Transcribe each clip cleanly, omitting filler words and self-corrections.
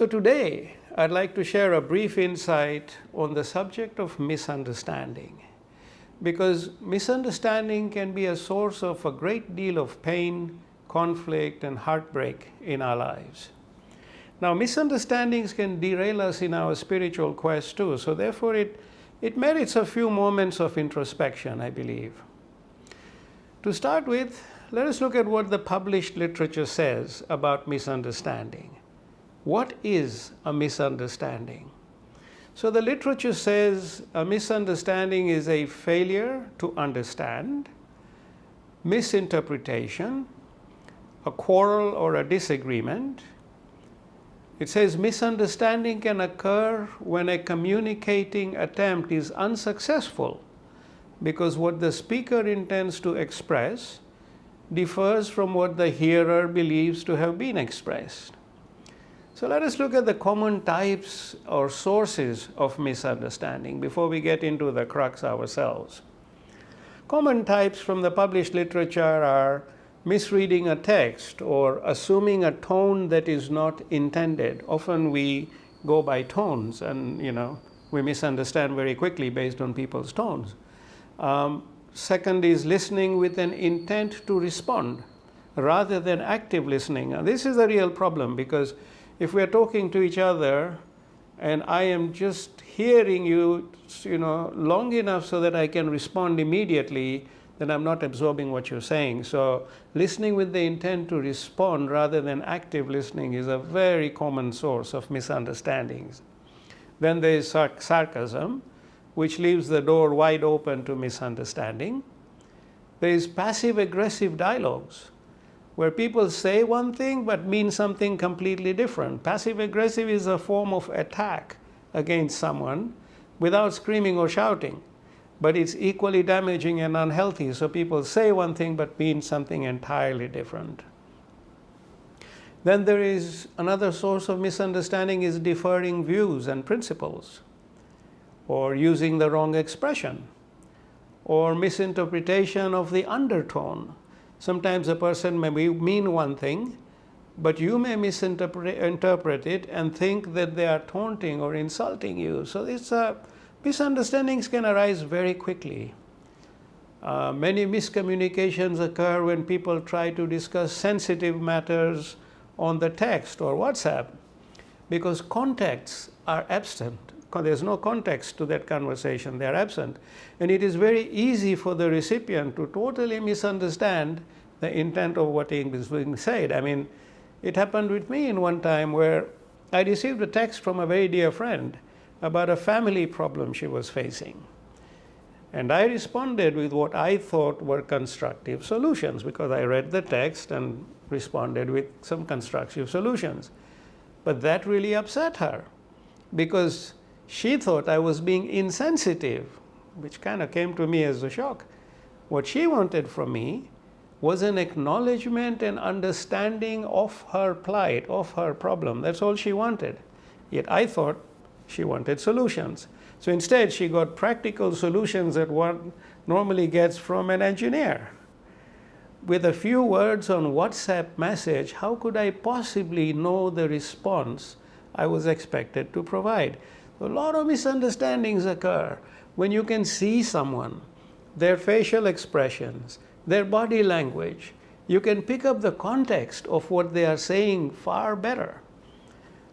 today, I'd like to share a brief insight on the subject of misunderstanding, because misunderstanding can be a source of a great deal of pain, conflict, and heartbreak in our lives. Now, misunderstandings can derail us in our spiritual quest too, so therefore it merits a few moments of introspection, I believe. To start with, let us look at what the published literature says about misunderstanding. What is a misunderstanding? So the literature says a misunderstanding is a failure to understand, misinterpretation, a quarrel or a disagreement. It says misunderstanding can occur when a communicating attempt is unsuccessful because what the speaker intends to express differs from what the hearer believes to have been expressed. So let us look at the common types or sources of misunderstanding before we get into the crux ourselves. Common types from the published literature are misreading a text or assuming a tone that is not intended. Often we go by tones and we misunderstand very quickly based on people's tones. Second is listening with an intent to respond rather than active listening. Now, this is a real problem because if we are talking to each other and I am just hearing you, long enough so that I can respond immediately, then I'm not absorbing what you're saying. So listening with the intent to respond rather than active listening is a very common source of misunderstandings. Then there is sarcasm, which leaves the door wide open to misunderstanding. There is passive-aggressive dialogues, where people say one thing but mean something completely different. Passive-aggressive is a form of attack against someone without screaming or shouting, but it's equally damaging and unhealthy. So people say one thing but mean something entirely different. Then there is another source of misunderstanding is differing views and principles, or using the wrong expression, or misinterpretation of the undertone. Sometimes a person may mean one thing, but you may misinterpret it and think that they are taunting or insulting you. So misunderstandings can arise very quickly. Many miscommunications occur when people try to discuss sensitive matters on the text or WhatsApp because contexts are absent. There's no context to that conversation, they're absent. And it is very easy for the recipient to totally misunderstand the intent of what is being said. I mean, it happened with me in one time where I received a text from a very dear friend about a family problem she was facing. And I responded with what I thought were constructive solutions because I read the text and responded with some constructive solutions. But that really upset her because she thought I was being insensitive, which kind of came to me as a shock. What she wanted from me was an acknowledgement and understanding of her plight, of her problem. That's all she wanted. Yet I thought she wanted solutions. So instead, she got practical solutions that one normally gets from an engineer. With a few words on WhatsApp message, how could I possibly know the response I was expected to provide? A lot of misunderstandings occur when you can see someone, their facial expressions, their body language. You can pick up the context of what they are saying far better.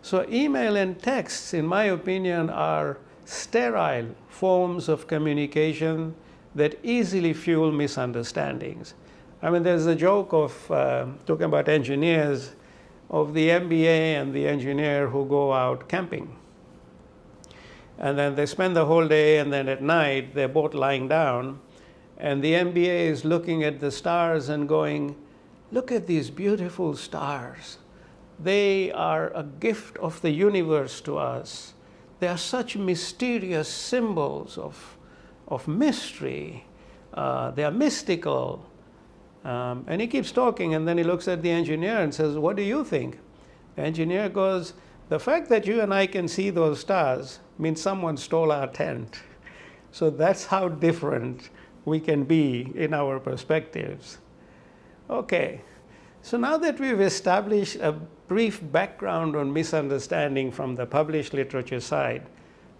So email and texts, in my opinion, are sterile forms of communication that easily fuel misunderstandings. I mean, there's a joke of talking about engineers, of the MBA and the engineer who go out camping. And then they spend the whole day, and then at night they're both lying down, and the MBA is looking at the stars and going, "Look at these beautiful stars. They are a gift of the universe to us. They are such mysterious symbols of mystery. They are mystical." And he keeps talking, and then he looks at the engineer and says, "What do you think?" The engineer goes, "The fact that you and I can see those stars means someone stole our tent." So that's how different we can be in our perspectives. Okay, So now that we've established a brief background on misunderstanding from the published literature side,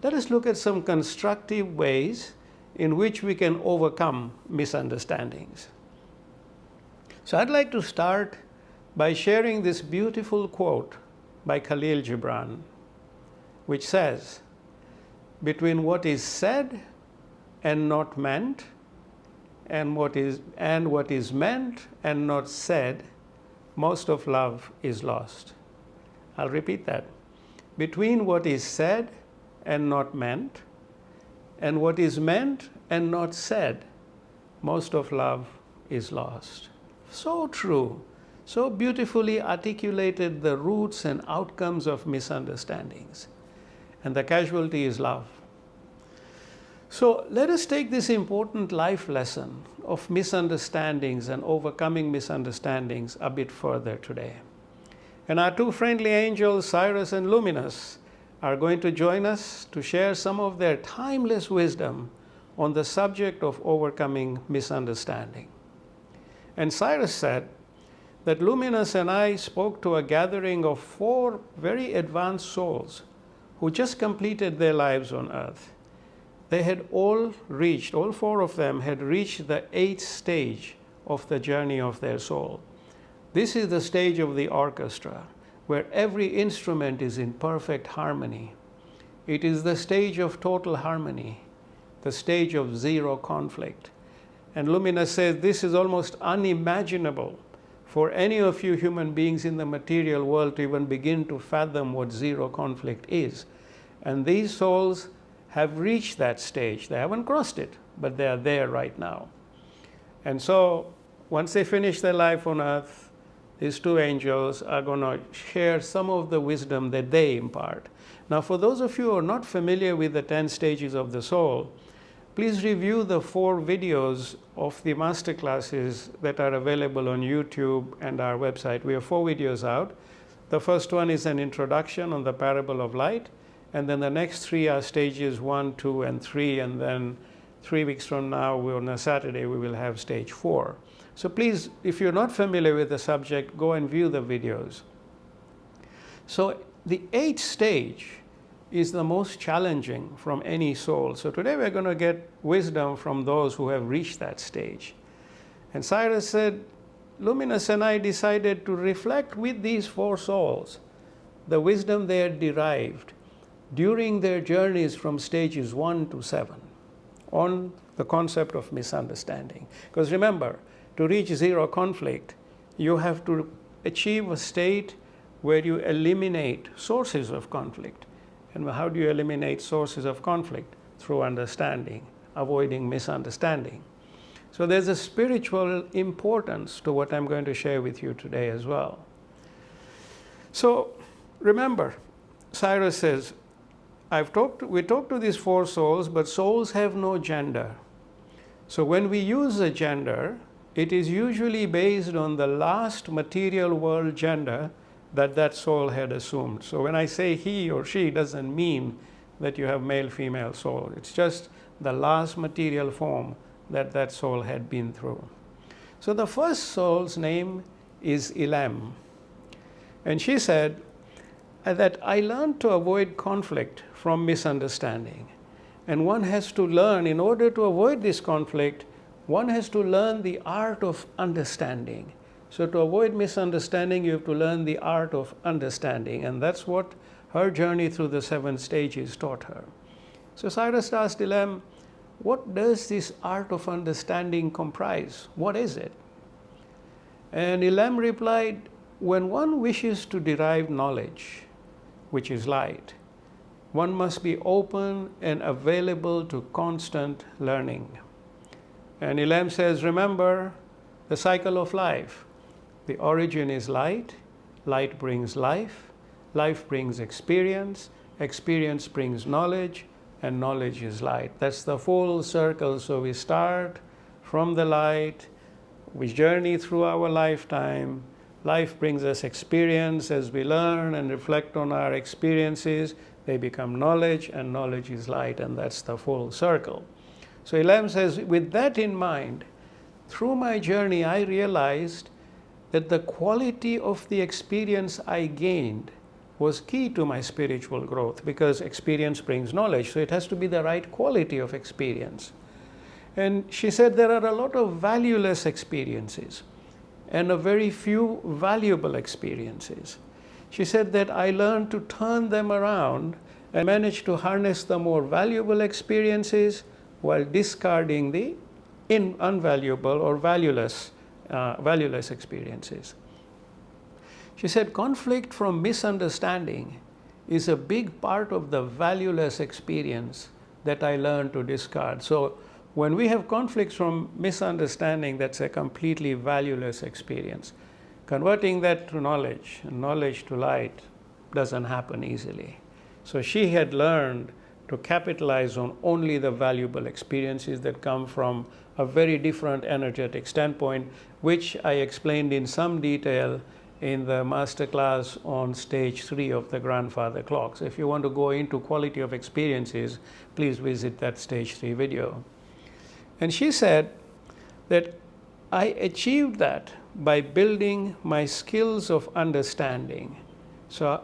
let us look at some constructive ways in which we can overcome misunderstandings. So I'd like to start by sharing this beautiful quote by Khalil Gibran, which says, "Between what is said and not meant, and what is meant and not said, most of love is lost." I'll repeat that. Between what is said and not meant, and what is meant and not said, most of love is lost. So true. So beautifully articulated the roots and outcomes of misunderstandings. And the casualty is love. So let us take this important life lesson of misunderstandings and overcoming misunderstandings a bit further today. And our two friendly angels, Cyrus and Luminous, are going to join us to share some of their timeless wisdom on the subject of overcoming misunderstanding. And Cyrus said that Luminous and I spoke to a gathering of 4 very advanced souls who just completed their lives on earth. They had all 4 of them had reached the 8th stage of the journey of their soul. This is the stage of the orchestra, where every instrument is in perfect harmony. It is the stage of total harmony, the stage of zero conflict. And Luminous says this is almost unimaginable for any of you human beings in the material world to even begin to fathom what zero conflict is. And these souls have reached that stage. They haven't crossed it, but they are there right now. And so once they finish their life on earth, these 2 angels are going to share some of the wisdom that they impart. Now, for those of you who are not familiar with the 10 stages of the soul, please review the 4 videos of the masterclasses that are available on YouTube and our website. We have 4 videos out. The first one is an introduction on the parable of light, and then the next 3 are stages 1, 2, and 3, and then 3 weeks from now, on a Saturday, we will have stage 4. So please, if you're not familiar with the subject, go and view the videos. So the 8th stage is the most challenging from any soul. So today we're going to get wisdom from those who have reached that stage. And Cyrus said, Luminous and I decided to reflect with these 4 souls the wisdom they had derived during their journeys from stages 1 to 7 on the concept of misunderstanding. Because remember, to reach zero conflict, you have to achieve a state where you eliminate sources of conflict. And how do you eliminate sources of conflict? Through understanding, avoiding misunderstanding. So there's a spiritual importance to what I'm going to share with you today as well. So remember, Cyrus says, we talked to these 4 souls, but souls have no gender. So when we use a gender, it is usually based on the last material world gender that soul had assumed. So when I say he or she, doesn't mean that you have male, female soul. It's just the last material form that soul had been through. So the first soul's name is Elam. And she said that I learned to avoid conflict from misunderstanding. And one has to learn, in order to avoid this conflict, one has to learn the art of understanding. So to avoid misunderstanding, you have to learn the art of understanding. And that's what her journey through the 7 stages taught her. So Cyrus asked Elam, what does this art of understanding comprise? What is it? And Elam replied, when one wishes to derive knowledge, which is light, one must be open and available to constant learning. And Elam says, remember the cycle of life. The origin is light, light brings life, life brings experience, experience brings knowledge, and knowledge is light. That's the full circle. So we start from the light, we journey through our lifetime. Life brings us experience. As we learn and reflect on our experiences, they become knowledge, and knowledge is light, and that's the full circle. So Elam says, with that in mind, through my journey, I realized that the quality of the experience I gained was key to my spiritual growth, because experience brings knowledge, so it has to be the right quality of experience. And she said there are a lot of valueless experiences and a very few valuable experiences. She said that I learned to turn them around and managed to harness the more valuable experiences while discarding the unvaluable or valueless experiences. She said conflict from misunderstanding is a big part of the valueless experience that I learned to discard. So when we have conflicts from misunderstanding, that's a completely valueless experience. Converting that to knowledge, and knowledge to light, doesn't happen easily. So she had learned to capitalize on only the valuable experiences that come from a very different energetic standpoint, which I explained in some detail in the masterclass on stage 3 of the grandfather clock. So if you want to go into quality of experiences, please visit that stage 3 video. And she said that I achieved that by building my skills of understanding. So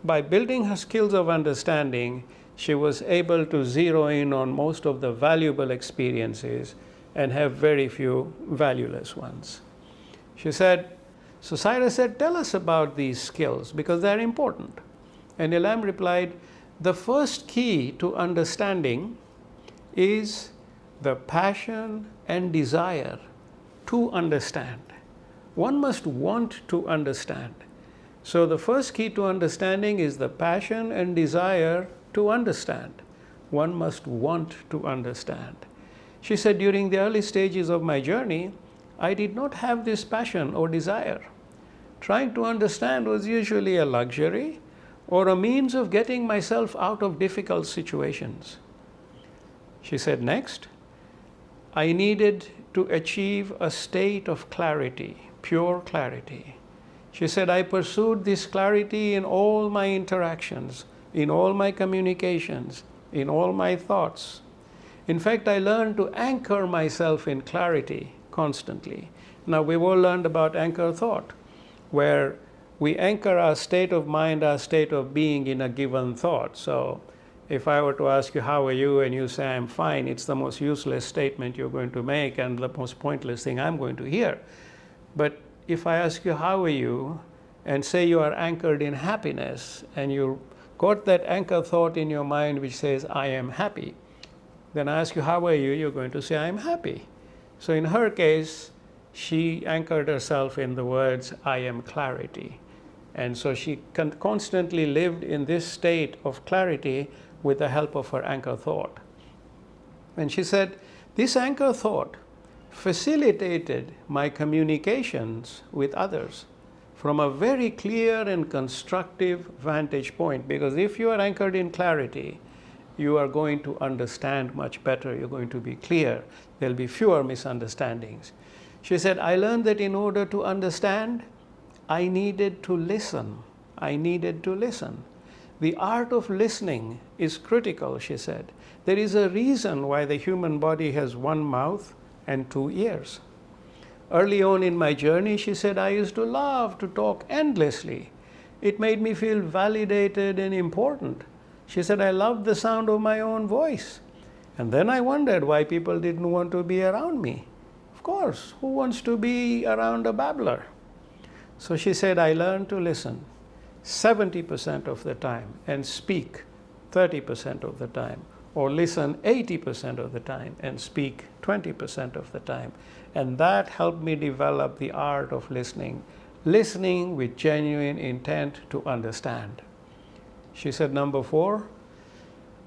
by building her skills of understanding, she was able to zero in on most of the valuable experiences and have very few valueless ones. She said, so Cyrus said, tell us about these skills because they're important. And Elam replied, the first key to understanding is the passion and desire to understand. One must want to understand. So the first key to understanding is the passion and desire to understand. One must want to understand. She said, during the early stages of my journey, I did not have this passion or desire. Trying to understand was usually a luxury or a means of getting myself out of difficult situations. She said, next, I needed to achieve a state of clarity, pure clarity. She said, I pursued this clarity in all my interactions, in all my communications, in all my thoughts. In fact, I learned to anchor myself in clarity constantly. Now, we've all learned about anchor thought, where we anchor our state of mind, our state of being in a given thought. So if I were to ask you, how are you? And you say, I'm fine, it's the most useless statement you're going to make and the most pointless thing I'm going to hear. But if I ask you, how are you? And say you are anchored in happiness and you got that anchor thought in your mind which says, I am happy. Then I ask you, how are you? You're going to say, I'm happy. So in her case, she anchored herself in the words, I am clarity. And so she constantly lived in this state of clarity with the help of her anchor thought. And she said, this anchor thought facilitated my communications with others from a very clear and constructive vantage point. Because if you are anchored in clarity, you are going to understand much better. You're going to be clear. There'll be fewer misunderstandings. She said, I learned that in order to understand, I needed to listen. I needed to listen. The art of listening is critical, she said. There is a reason why the human body has one mouth and two ears. Early on in my journey, she said, I used to love to talk endlessly. It made me feel validated and important. She said, I loved the sound of my own voice. And then I wondered why people didn't want to be around me. Of course, who wants to be around a babbler? So she said, I learned to listen 70% of the time and speak 30% of the time, or listen 80% of the time and speak 20% of the time. And that helped me develop the art of listening, listening with genuine intent to understand. She said, number 4,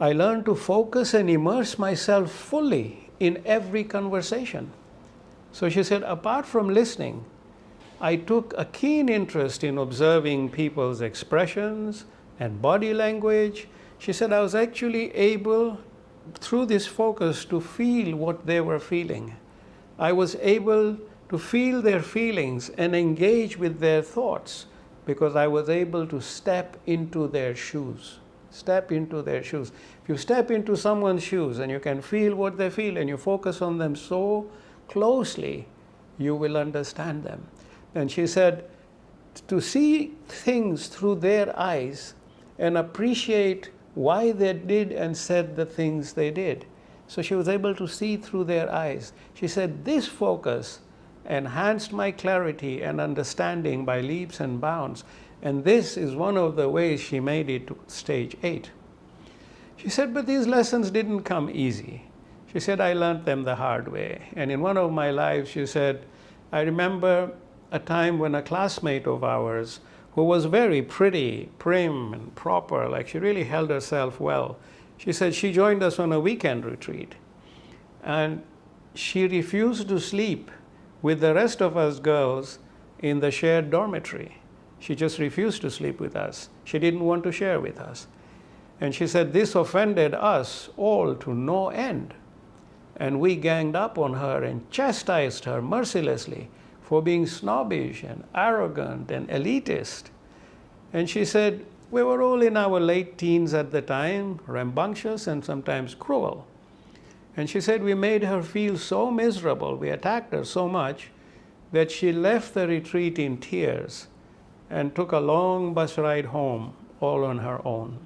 I learned to focus and immerse myself fully in every conversation. So she said, apart from listening, I took a keen interest in observing people's expressions and body language. She said, I was actually able, through this focus, to feel what they were feeling. I was able to feel their feelings and engage with their thoughts because I was able to step into their shoes. Step into their shoes. If you step into someone's shoes and you can feel what they feel and you focus on them so closely, you will understand them. And she said, to see things through their eyes and appreciate why they did and said the things they did. So she was able to see through their eyes. She said, this focus enhanced my clarity and understanding by leaps and bounds. And this is one of the ways she made it to stage 8. She said, but these lessons didn't come easy. She said, I learned them the hard way. And in one of my lives, she said, I remember a time when a classmate of ours, who was very pretty, prim and proper, like she really held herself well, she said she joined us on a weekend retreat. And she refused to sleep with the rest of us girls in the shared dormitory. She just refused to sleep with us. She didn't want to share with us. And she said this offended us all to no end. And we ganged up on her and chastised her mercilessly for being snobbish and arrogant and elitist. And she said, we were all in our late teens at the time, rambunctious and sometimes cruel. And she said we made her feel so miserable, we attacked her so much, that she left the retreat in tears and took a long bus ride home all on her own.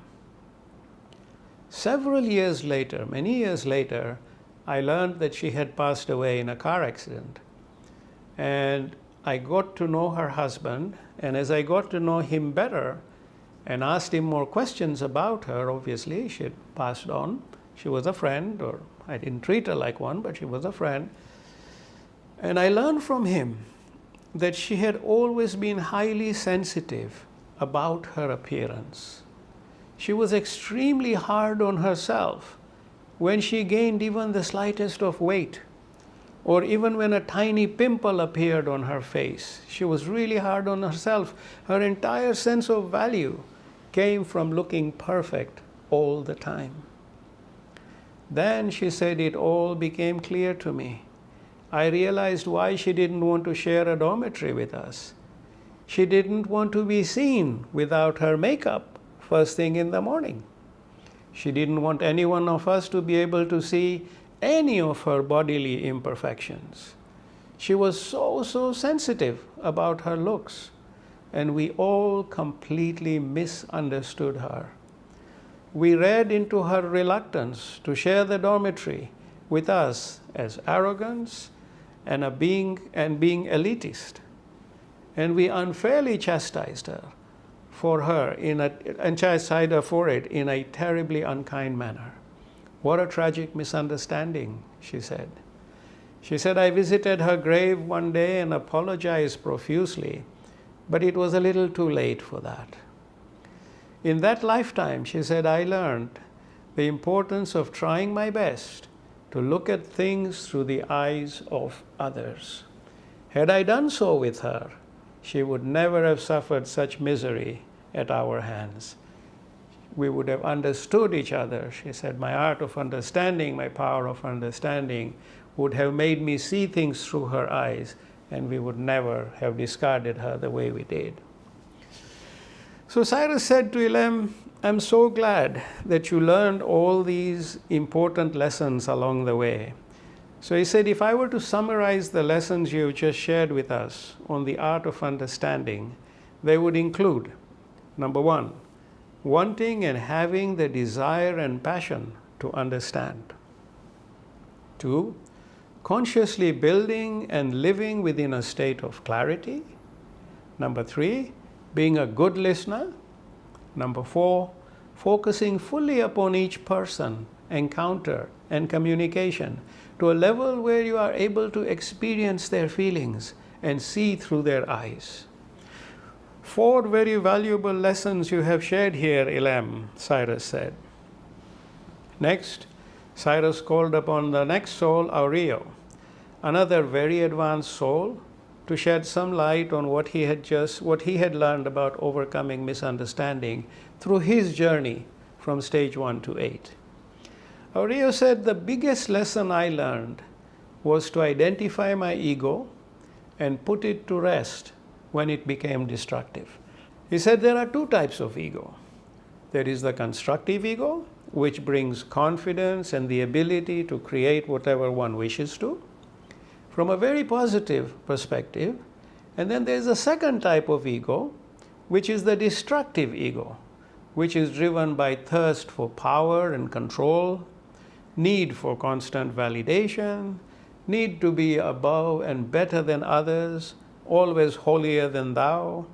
Several years later, many years later, I learned that she had passed away in a car accident. And I got to know her husband, and as I got to know him better and asked him more questions about her, obviously she had passed on. She was a friend, or I didn't treat her like one, but she was a friend. And I learned from him that she had always been highly sensitive about her appearance. She was extremely hard on herself when she gained even the slightest of weight, or even when a tiny pimple appeared on her face. She was really hard on herself. Her entire sense of value came from looking perfect all the time. Then she said it all became clear to me. I realized why she didn't want to share a dormitory with us. She didn't want to be seen without her makeup first thing in the morning. She didn't want any one of us to be able to see any of her bodily imperfections. She was so sensitive about her looks, and we all completely misunderstood her. We read into her reluctance to share the dormitory with us as arrogance and being elitist. And we unfairly chastised her for it in a terribly unkind manner. What a tragic misunderstanding, she said. She said, I visited her grave one day and apologized profusely, but it was a little too late for that. In that lifetime, she said, I learned the importance of trying my best to look at things through the eyes of others. Had I done so with her, she would never have suffered such misery at our hands. We would have understood each other. She said, my art of understanding, my power of understanding would have made me see things through her eyes, and we would never have discarded her the way we did. So Cyrus said to Elam, I'm so glad that you learned all these important lessons along the way. So he said, if I were to summarize the lessons you just shared with us on the art of understanding, they would include, number 1, wanting and having the desire and passion to understand. 2, consciously building and living within a state of clarity. Number 3, being a good listener. Number 4, focusing fully upon each person, encounter, and communication to a level where you are able to experience their feelings and see through their eyes. 4 very valuable lessons you have shared here, Elam, Cyrus said. Next, Cyrus called upon the next soul, Aureo, another very advanced soul, to shed some light on what he had learned about overcoming misunderstanding through his journey from stage 1 to 8. Aureo said, the biggest lesson I learned was to identify my ego and put it to rest when it became destructive. He said there are 2 types of ego. There is the constructive ego, which brings confidence and the ability to create whatever one wishes to. From a very positive perspective, And then there's a second type of ego, which is the destructive ego, which is driven by thirst for power and control, need for constant validation, need to be above and better than others, always holier than thou,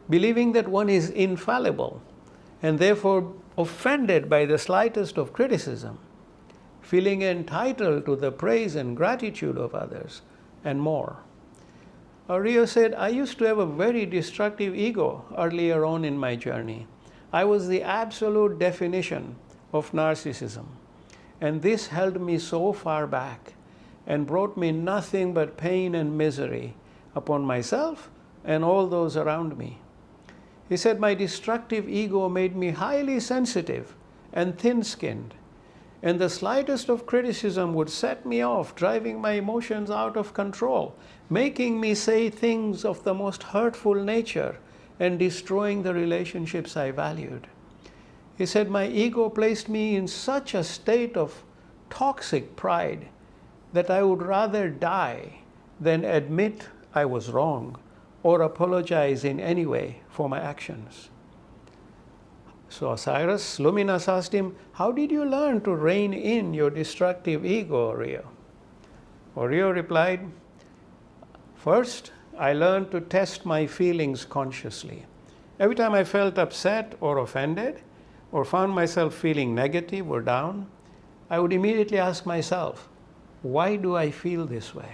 believing that one is infallible and therefore offended by the slightest of criticism, feeling entitled to the praise and gratitude of others, and more. Rio said, I used to have a very destructive ego earlier on in my journey. I was the absolute definition of narcissism. And this held me so far back and brought me nothing but pain and misery upon myself and all those around me. He said, my destructive ego made me highly sensitive and thin-skinned, and the slightest of criticism would set me off, driving my emotions out of control, making me say things of the most hurtful nature and destroying the relationships I valued. He said, my ego placed me in such a state of toxic pride that I would rather die than admit I was wrong or apologize in any way for my actions. So Osiris, Luminous asked him, how did you learn to rein in your destructive ego, Rio? Rio replied, first, I learned to test my feelings consciously. Every time I felt upset or offended, or found myself feeling negative or down, I would immediately ask myself, why do I feel this way?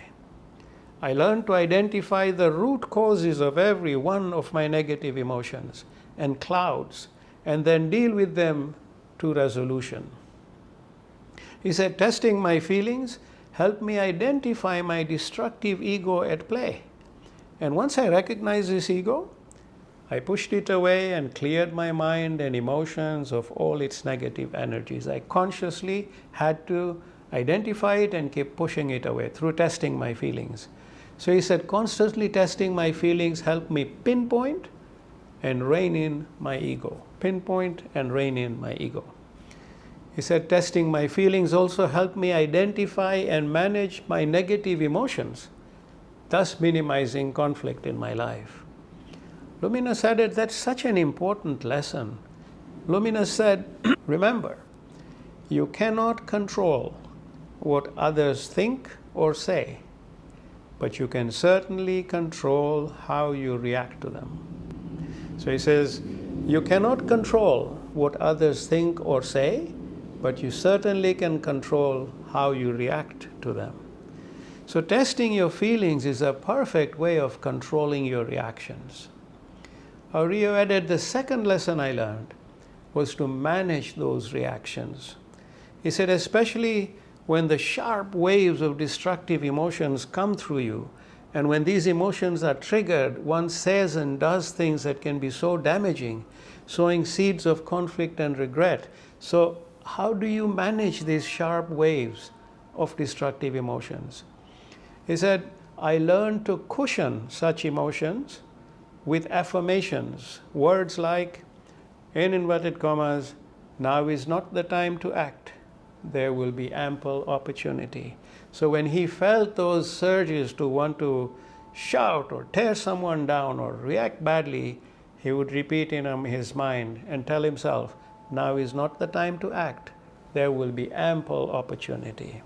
I learned to identify the root causes of every one of my negative emotions and clouds, and then deal with them to resolution. He said, testing my feelings helped me identify my destructive ego at play. And once I recognized this ego, I pushed it away and cleared my mind and emotions of all its negative energies. I consciously had to identify it and keep pushing it away through testing my feelings. So he said, constantly testing my feelings helped me pinpoint and rein in my ego. Pinpoint and rein in my ego. He said, testing my feelings also helped me identify and manage my negative emotions, thus minimizing conflict in my life. Luminous added, that's such an important lesson. Luminous said, remember, you cannot control what others think or say, but you can certainly control how you react to them. So he says, you cannot control what others think or say, but you certainly can control how you react to them. So testing your feelings is a perfect way of controlling your reactions. Rio added, the second lesson I learned was to manage those reactions. He said, especially when the sharp waves of destructive emotions come through you, and when these emotions are triggered, one says and does things that can be so damaging, sowing seeds of conflict and regret. So how do you manage these sharp waves of destructive emotions? He said, I learned to cushion such emotions with affirmations, words like, in inverted commas, now is not the time to act. There will be ample opportunity. So when he felt those surges to want to shout or tear someone down or react badly, he would repeat in his mind and tell himself, now is not the time to act. There will be ample opportunity.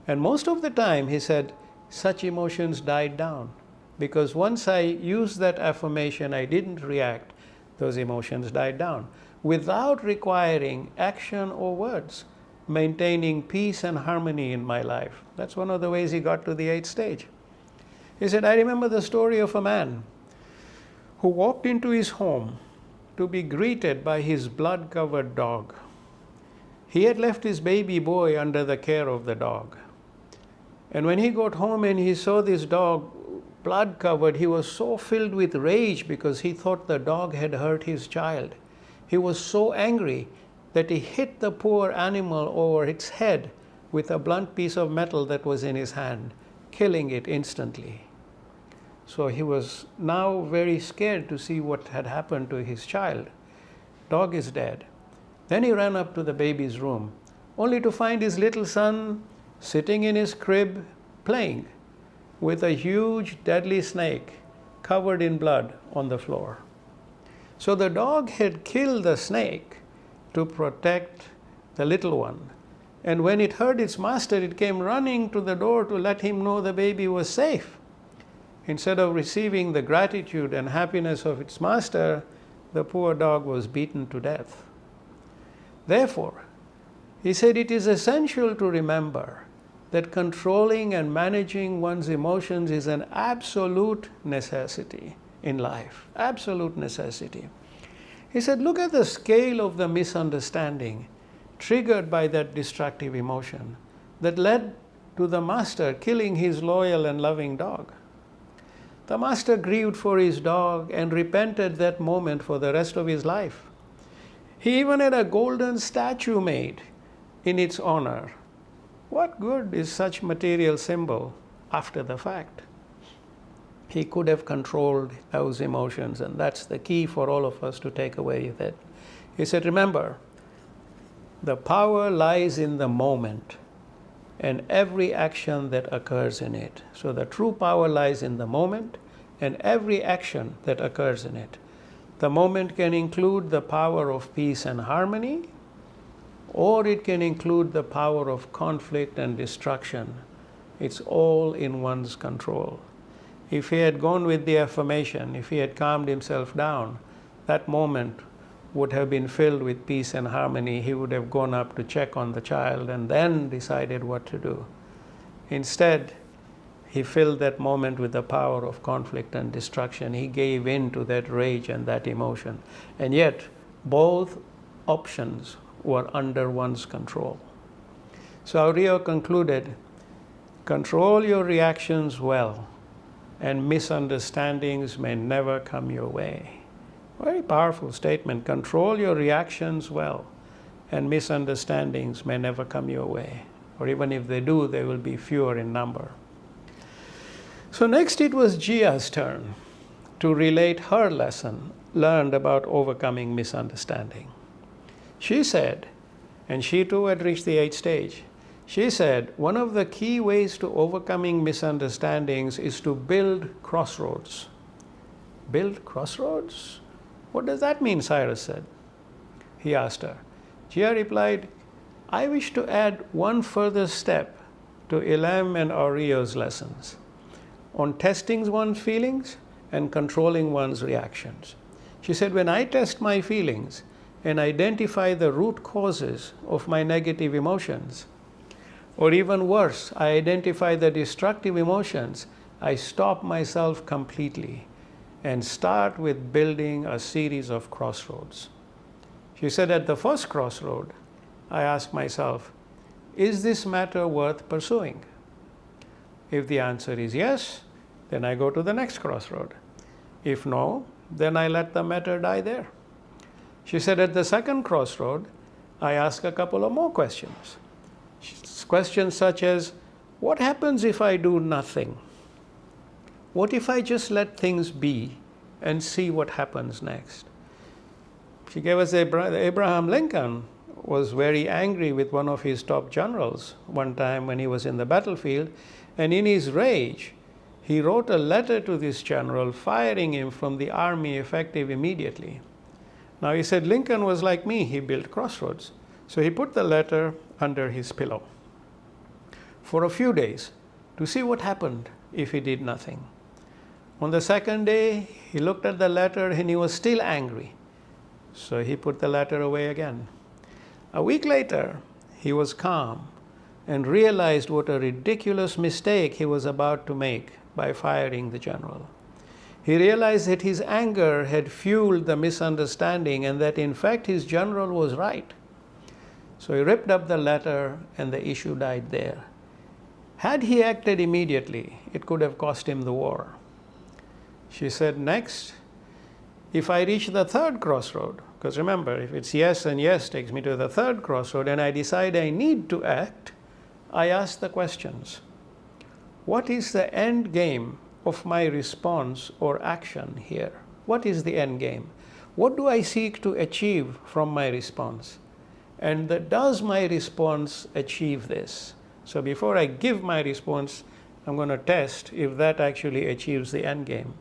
And most of the time, he said, such emotions died down. Because once I used that affirmation, I didn't react, those emotions died down. Without requiring action or words, maintaining peace and harmony in my life. That's one of the ways he got to the 8th stage. He said, I remember the story of a man who walked into his home to be greeted by his blood-covered dog. He had left his baby boy under the care of the dog. And when he got home and he saw this dog blood-covered, he was so filled with rage because he thought the dog had hurt his child. He was so angry that he hit the poor animal over its head with a blunt piece of metal that was in his hand, killing it instantly. So he was now very scared to see what had happened to his child. Dog is dead. Then he ran up to the baby's room, only to find his little son sitting in his crib playing with a huge deadly snake covered in blood on the floor. So the dog had killed the snake to protect the little one. And when it heard its master, it came running to the door to let him know the baby was safe. Instead of receiving the gratitude and happiness of its master, the poor dog was beaten to death. Therefore, he said it is essential to remember that controlling and managing one's emotions is an absolute necessity in life. Absolute necessity. He said, look at the scale of the misunderstanding triggered by that destructive emotion that led to the master killing his loyal and loving dog. The master grieved for his dog and repented that moment for the rest of his life. He even had a golden statue made in its honor. What good is such material symbol after the fact? He could have controlled those emotions, and that's the key for all of us to take away with it. He said, remember, the power lies in the moment and every action that occurs in it. So the true power lies in the moment and every action that occurs in it. The moment can include the power of peace and harmony, or it can include the power of conflict and destruction. It's all in one's control. If he had gone with the affirmation, if he had calmed himself down, that moment would have been filled with peace and harmony. He would have gone up to check on the child and then decided what to do. Instead, he filled that moment with the power of conflict and destruction. He gave in to that rage and that emotion. And yet, both options were under one's control. So Rio concluded, control your reactions well, and misunderstandings may never come your way. Very powerful statement. Control your reactions well, and misunderstandings may never come your way. Or even if they do, they will be fewer in number. So next it was Jia's turn to relate her lesson learned about overcoming misunderstanding. She said, and she too had reached the 8th stage, she said, one of the key ways to overcoming misunderstandings is to build crossroads. Build crossroads? What does that mean, Cyrus said. He asked her. Jia replied, I wish to add one further step to Ilham and Aurelio's lessons on testing one's feelings and controlling one's reactions. She said, when I test my feelings and identify the root causes of my negative emotions, or even worse, I identify the destructive emotions, I stop myself completely and start with building a series of crossroads. She said, at the first crossroad, I ask myself, is this matter worth pursuing? If the answer is yes, then I go to the next crossroad. If no, then I let the matter die there. She said, at the second crossroad, I ask a couple of more questions. Questions such as, what happens if I do nothing? What if I just let things be and see what happens next? She gave us Abraham Lincoln was very angry with one of his top generals one time when he was in the battlefield, and in his rage, he wrote a letter to this general firing him from the army effective immediately. Now he said Lincoln was like me, he built crossroads. So he put the letter under his pillow for a few days to see what happened if he did nothing. On the second day, he looked at the letter and he was still angry. So he put the letter away again. A week later, he was calm and realized what a ridiculous mistake he was about to make by firing the general. He realized that his anger had fueled the misunderstanding and that in fact his general was right. So he ripped up the letter and the issue died there. Had he acted immediately, it could have cost him the war. She said, next, if I reach the third crossroad, because remember, if it's yes and yes takes me to the third crossroad and I decide I need to act, I ask the questions. What is the end game of my response or action here? What is the end game? What do I seek to achieve from my response? And does my response achieve this? So before I give my response, I'm going to test if that actually achieves the end game.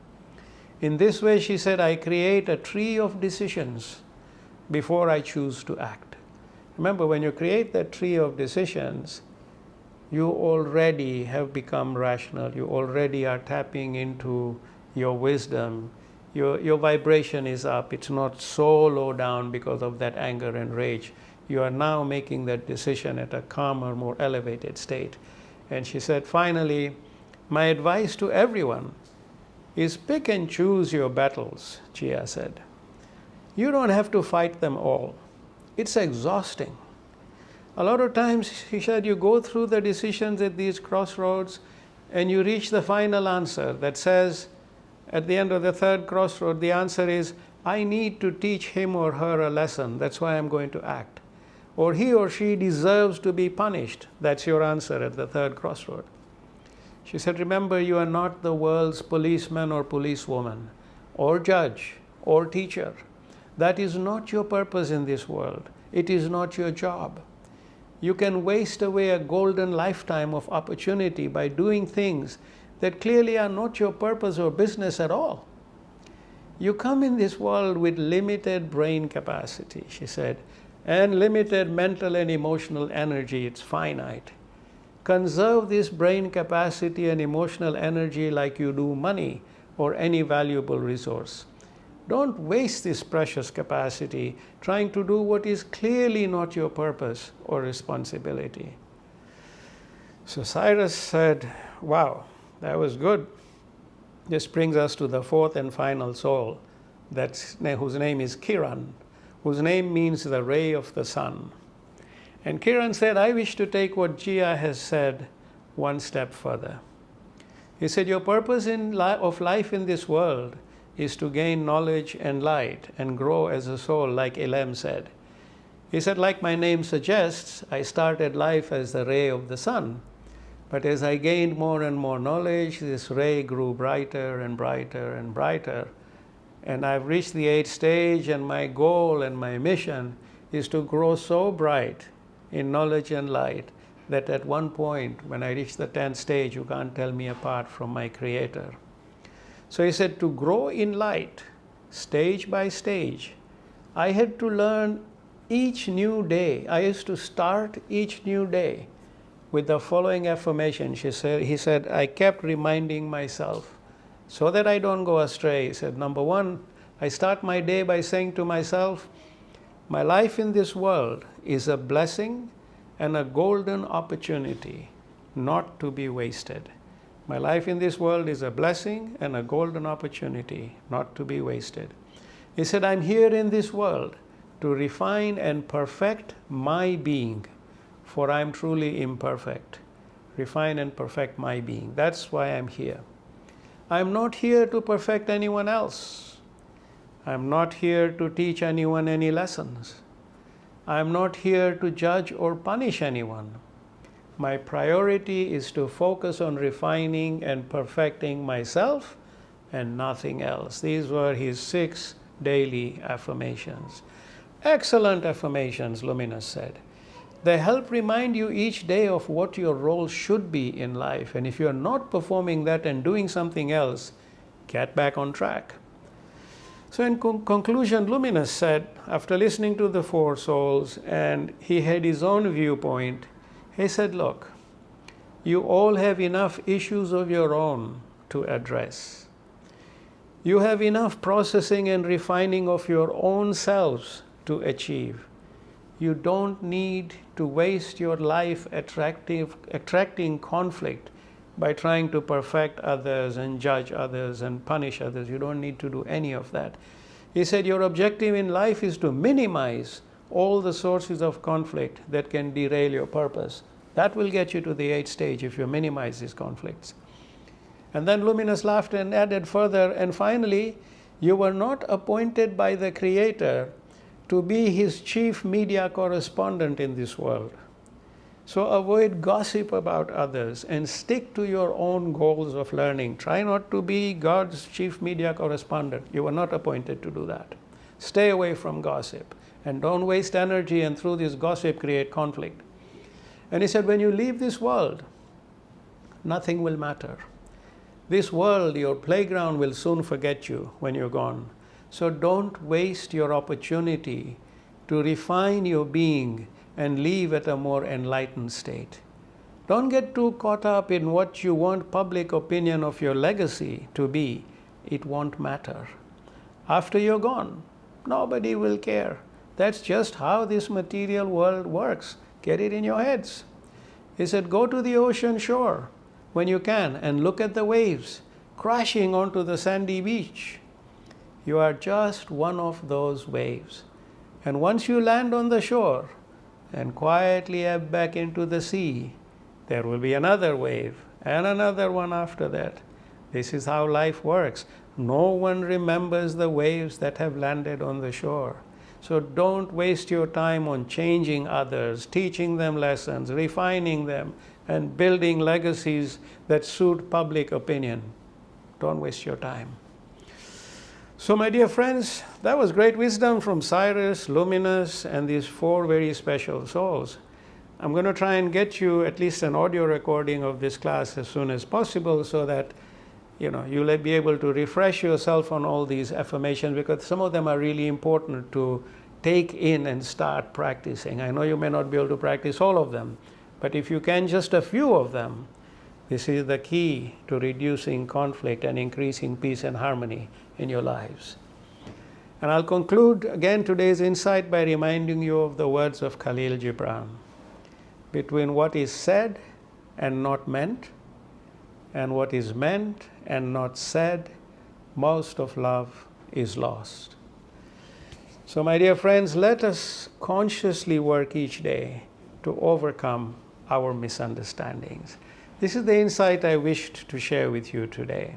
In this way, she said, I create a tree of decisions before I choose to act. Remember, when you create that tree of decisions, you already have become rational. You already are tapping into your wisdom. Your vibration is up. It's not so low down because of that anger and rage. You are now making that decision at a calmer, more elevated state. And she said, finally, my advice to everyone is pick and choose your battles, Jia said. You don't have to fight them all. It's exhausting. A lot of times, she said, you go through the decisions at these crossroads and you reach the final answer that says, at the end of the third crossroad, the answer is, I need to teach him or her a lesson. That's why I'm going to act. Or he or she deserves to be punished. That's your answer at the third crossroad. She said, remember, you are not the world's policeman or policewoman, or judge, or teacher. That is not your purpose in this world. It is not your job. You can waste away a golden lifetime of opportunity by doing things that clearly are not your purpose or business at all. You come in this world with limited brain capacity, she said, and limited mental and emotional energy. It's finite. Conserve this brain capacity and emotional energy like you do money or any valuable resource. Don't waste this precious capacity trying to do what is clearly not your purpose or responsibility. So Cyrus said, wow, that was good. This brings us to the fourth and final soul, whose name is Kiran, whose name means the ray of the sun. And Kiran said, I wish to take what Jia has said one step further. He said, your purpose of life in this world is to gain knowledge and light and grow as a soul, like Elam said. He said, like my name suggests, I started life as the ray of the sun. But as I gained more and more knowledge, this ray grew brighter and brighter and brighter. And I've reached the 8th stage, and my goal and my mission is to grow so bright in knowledge and light that at one point, when I reach the 10th stage, you can't tell me apart from my Creator. So he said, to grow in light, stage by stage, I had to learn each new day. I used to start each new day with the following affirmation. He said, I kept reminding myself so that I don't go astray. He said, number one, I start my day by saying to myself, my life in this world is a blessing and a golden opportunity not to be wasted. My life in this world is a blessing and a golden opportunity not to be wasted. He said, I'm here in this world to refine and perfect my being, for I'm truly imperfect. Refine and perfect my being. That's why I'm here. I'm not here to perfect anyone else. I'm not here to teach anyone any lessons. I'm not here to judge or punish anyone. My priority is to focus on refining and perfecting myself and nothing else. These were his 6 daily affirmations. Excellent affirmations, Luminous said. They help remind you each day of what your role should be in life. And if you're not performing that and doing something else, get back on track. So in conclusion, Luminous said, after listening to the 4 souls, and he had his own viewpoint, he said, look, you all have enough issues of your own to address. You have enough processing and refining of your own selves to achieve. You don't need to waste your life attracting conflict by trying to perfect others and judge others and punish others. You don't need to do any of that. He said your objective in life is to minimize all the sources of conflict that can derail your purpose. That will get you to the 8th stage if you minimize these conflicts. And then Luminous laughed and added further, and finally, you were not appointed by the Creator to be his chief media correspondent in this world. So avoid gossip about others and stick to your own goals of learning. Try not to be God's chief media correspondent. You were not appointed to do that. Stay away from gossip and don't waste energy and through this gossip create conflict. And he said, when you leave this world, nothing will matter. This world, your playground, will soon forget you when you're gone. So don't waste your opportunity to refine your being and live at a more enlightened state. Don't get too caught up in what you want public opinion of your legacy to be. It won't matter. After you're gone, nobody will care. That's just how this material world works. Get it in your heads. He said, go to the ocean shore when you can and look at the waves crashing onto the sandy beach. You are just one of those waves. And once you land on the shore and quietly ebb back into the sea, there will be another wave and another one after that. This is how life works. No one remembers the waves that have landed on the shore. So don't waste your time on changing others, teaching them lessons, refining them, and building legacies that suit public opinion. Don't waste your time. So my dear friends, that was great wisdom from Cyrus, Luminous, and these four very special souls. I'm going to try and get you at least an audio recording of this class as soon as possible so that you'll be able to refresh yourself on all these affirmations, because some of them are really important to take in and start practicing. I know you may not be able to practice all of them, but if you can just a few of them, this is the key to reducing conflict and increasing peace and harmony in your lives. And I'll conclude again today's insight by reminding you of the words of Khalil Gibran. Between what is said and not meant, and what is meant and not said, most of love is lost. So my dear friends, let us consciously work each day to overcome our misunderstandings. This is the insight I wished to share with you today.